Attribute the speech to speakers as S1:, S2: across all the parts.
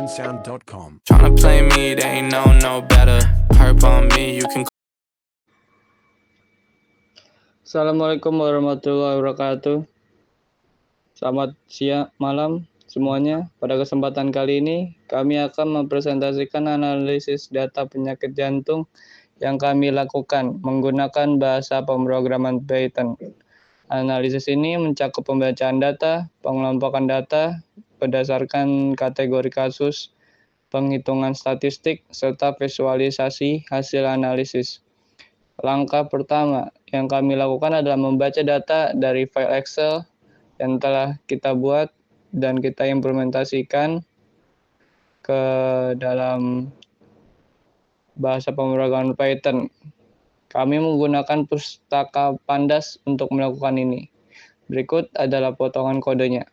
S1: SoundCloud.com.
S2: Tryna play me, they ain't know no better. Perp on me, you can.
S3: Assalamualaikum warahmatullahi wabarakatuh. Selamat siang, malam semuanya. Pada kesempatan kali ini, kami akan mempresentasikan analisis data penyakit jantung yang kami lakukan menggunakan bahasa pemrograman Python. Analisis ini mencakup pembacaan data, pengelompokan data berdasarkan kategori kasus, penghitungan statistik, serta visualisasi hasil analisis. Langkah pertama yang kami lakukan adalah membaca data dari file Excel yang telah kita buat dan kita implementasikan ke dalam bahasa pemrograman Python. Kami menggunakan pustaka Pandas untuk melakukan ini. Berikut adalah potongan kodenya.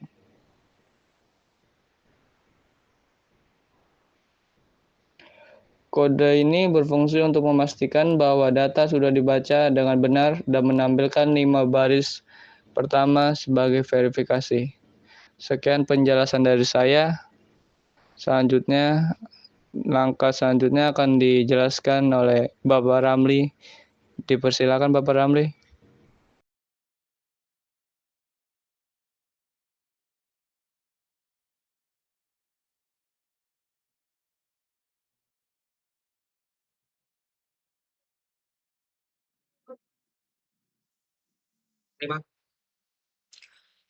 S3: Kode ini berfungsi untuk memastikan bahwa data sudah dibaca dengan benar dan menampilkan 5 baris pertama sebagai verifikasi. Sekian penjelasan dari saya. Selanjutnya, langkah selanjutnya akan dijelaskan oleh Bapak Ramli. Dipersilakan Bapak Ramli.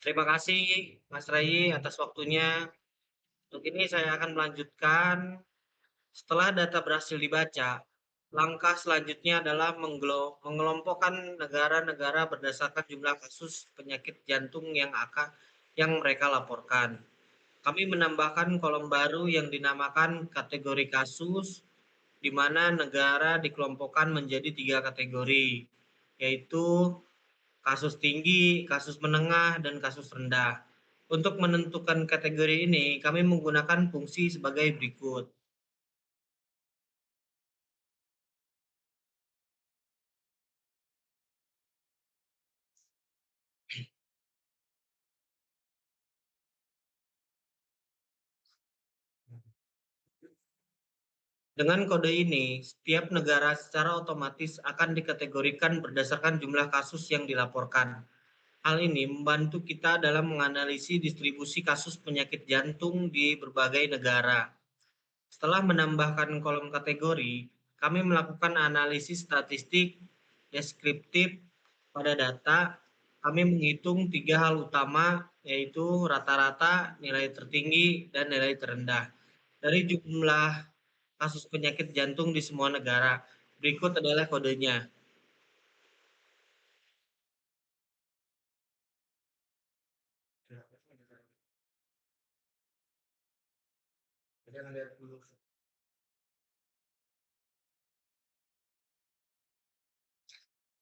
S4: Terima kasih Mas Rai atas waktunya. Untuk ini saya akan melanjutkan. Setelah data berhasil dibaca, langkah selanjutnya adalah mengelompokkan negara-negara berdasarkan jumlah kasus penyakit jantung yang mereka laporkan. Kami menambahkan kolom baru yang dinamakan kategori kasus, di mana negara dikelompokkan menjadi 3 kategori, yaitu kasus tinggi, kasus menengah, dan kasus rendah. Untuk menentukan kategori ini, kami menggunakan fungsi sebagai berikut. Dengan kode ini, setiap negara secara otomatis akan dikategorikan berdasarkan jumlah kasus yang dilaporkan. Hal ini membantu kita dalam menganalisis distribusi kasus penyakit jantung di berbagai negara. Setelah menambahkan kolom kategori, kami melakukan analisis statistik deskriptif pada data. Kami menghitung 3 hal utama, yaitu rata-rata, nilai tertinggi, dan nilai terendah dari jumlah kasus penyakit jantung di semua negara. Berikut adalah kodenya.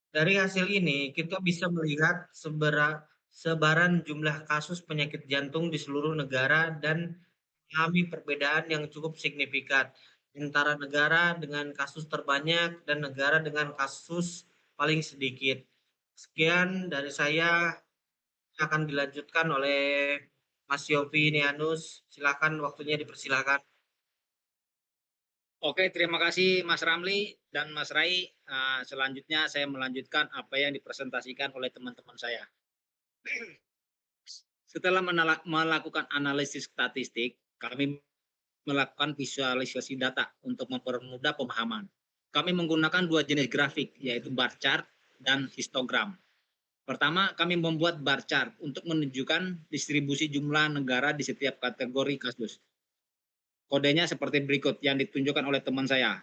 S4: Dari hasil ini, kita bisa melihat sebaran jumlah kasus penyakit jantung di seluruh negara dan mengalami perbedaan yang cukup signifikan antara negara dengan kasus terbanyak dan negara dengan kasus paling sedikit. Sekian dari saya, akan dilanjutkan oleh Mas Yofi Nianus. Silakan, waktunya dipersilakan.
S5: Oke, terima kasih Mas Ramli dan Mas Rai. Selanjutnya saya melanjutkan apa yang dipresentasikan oleh teman-teman saya. Setelah melakukan analisis statistik, kami melakukan visualisasi data untuk mempermudah pemahaman. Kami menggunakan 2 jenis grafik, yaitu bar chart dan histogram. Pertama, kami membuat bar chart untuk menunjukkan distribusi jumlah negara di setiap kategori kasus. Kodenya seperti berikut yang ditunjukkan oleh teman saya.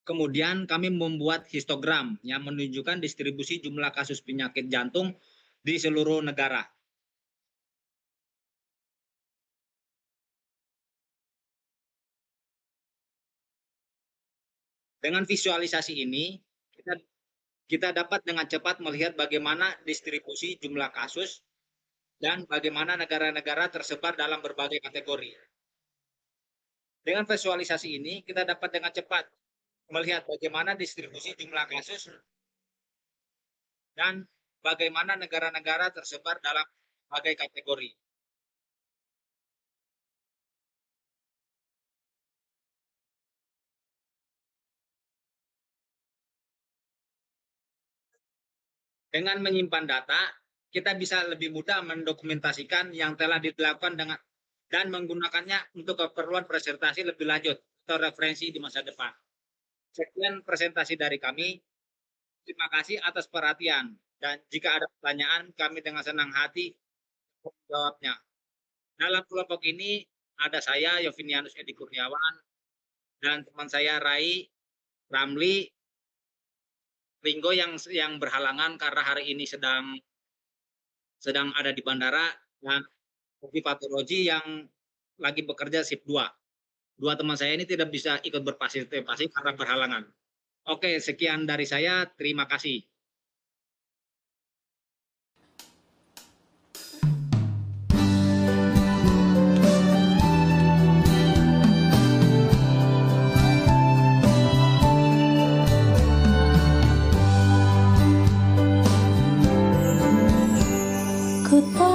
S5: Kemudian kami membuat histogram yang menunjukkan distribusi jumlah kasus penyakit jantung di seluruh negara. Dengan visualisasi ini, kita dapat dengan cepat melihat bagaimana distribusi jumlah kasus dan bagaimana negara-negara tersebar dalam berbagai kategori. Dengan visualisasi ini, kita dapat dengan cepat melihat bagaimana distribusi jumlah kasus dan bagaimana negara-negara tersebar dalam berbagai kategori. Dengan menyimpan data, kita bisa lebih mudah mendokumentasikan yang telah dilakukan dan menggunakannya untuk keperluan presentasi lebih lanjut atau referensi di masa depan. Sekian presentasi dari kami. Terima kasih atas perhatian. Dan jika ada pertanyaan, kami dengan senang hati menjawabnya. Dalam kelompok ini ada saya, Yovinianus Edi Kurniawan, dan teman saya Rai Ramli Ringo yang berhalangan karena hari ini sedang ada di bandara, dan Kopi Patologi yang lagi bekerja shift 2. Dua teman saya ini tidak bisa ikut berpartisipasi karena berhalangan. Oke, sekian dari saya. Terima kasih.
S1: Ku tak